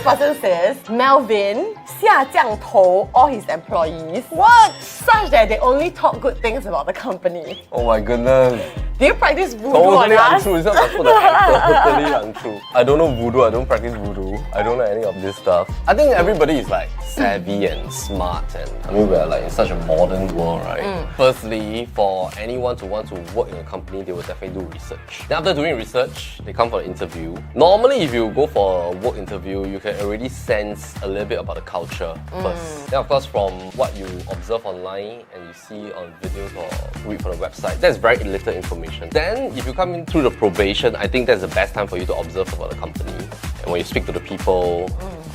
person says Melvin 下降头 all his employees. What? Such that they only talk good things about the company. Oh my goodness. Do you practice voodoo Totally on us? untrue. It's not like for the totally untrue. I don't know voodoo. I don't practice voodoo. I don't know any of this stuff. I think everybody is like savvy and smart, and I mean we're like in such a modern world, right? Firstly, for anyone to want to work in a company, they will definitely do research. Then after doing research, they come for an interview. Normally, if you go for a work interview, you can already sense a little bit about the culture first. Then of course, from what you observe online and you see on videos or read from the website, there's very little information. Then if you come in through the probation, I think that's the best time for you to observe about the company. And when you speak to the people,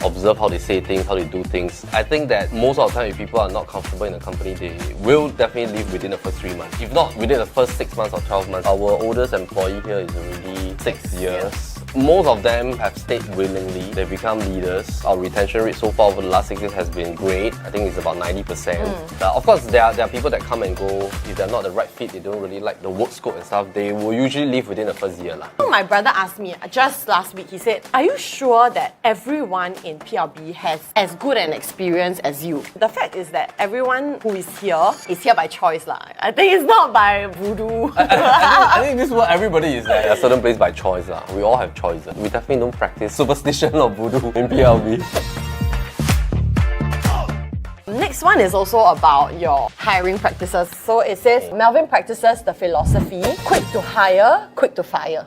observe how they say things, how they do things. I think that most of the time if people are not comfortable in a company, they will definitely leave within the first 3 months. If not, within the first 6 months or 12 months. Our oldest employee here is already 6 years. Most of them have stayed willingly. They've become leaders. Our retention rate so far over the last 6 years has been great. I think it's about 90%. Of course, there are people that come and go. If they're not the right fit, they don't really like the work scope and stuff, they will usually leave within the first year. My brother asked me just last week, he said, are you sure that everyone in PLB has as good an experience as you? The fact is that everyone who is here by choice. I think it's not by voodoo. I think this is what everybody is at a certain place by choice. We all have choices. We definitely don't practice superstition or voodoo in PLB. Next one is also about your hiring practices. So it says, Melvin practices the philosophy, quick to hire, quick to fire.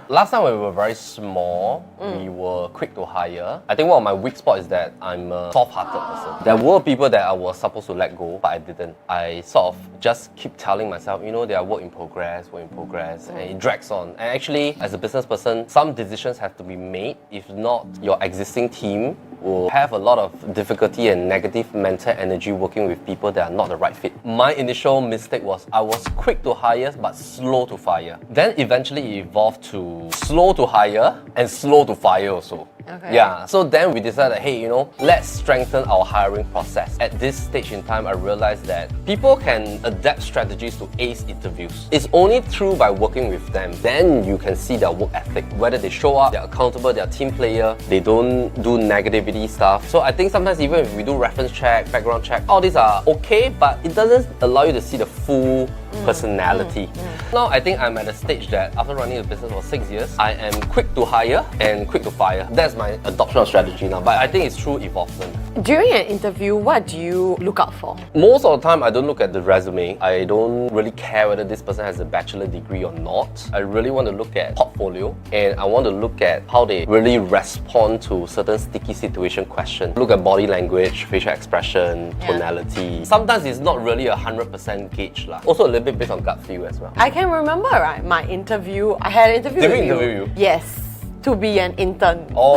Last time when we were very small, we were quick to hire. I think one of my weak spots is that I'm a soft-hearted person. There were people that I was supposed to let go, but I didn't. I sort of just keep telling myself, you know, they are work in progress, and it drags on. And actually, as a business person, some decisions have to be made. If not, your existing team will have a lot of difficulty and negative mental energy working with people that are not the right fit. My initial mistake was I was quick to hire but slow to fire. Then eventually it evolved to slow to hire and slow to fire also. Okay. Yeah, so then we decided, hey, you know, let's strengthen our hiring process. At this stage in time, I realized that people can adapt strategies to ace interviews. It's only through by working with them, then you can see their work ethic. Whether they show up, they're accountable, they're a team player, they don't do negativity stuff. So I think sometimes even if we do reference check, background check, all these are okay, but it doesn't allow you to see the full personality. Now I think I'm at a stage that after running the business for 6 years, I am quick to hire and quick to fire. That's my adoption of strategy now, but I think it's through evolvement. During an interview, what do you look out for? Most of the time, I don't look at the resume. I don't really care whether this person has a bachelor degree or not. I really want to look at portfolio, and I want to look at how they really respond to certain sticky situation questions. Look at body language, facial expression, tonality. Sometimes it's not really 100% gauge. Also a little bit based on gut feel as well. I can remember, right, my interview. I had an interview Did with we interview you? Yes. To be an intern. Oh,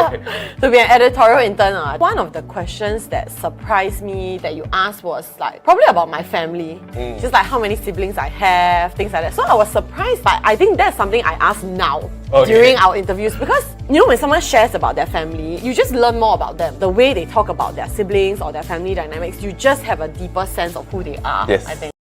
okay. To be an editorial intern. One of the questions that surprised me that you asked was like probably about my family. Just like how many siblings I have, things like that. So I was surprised, but I think that's something I ask now during our interviews, because you know when someone shares about their family, you just learn more about them. The way they talk about their siblings or their family dynamics, you just have a deeper sense of who they are, Yes. I think.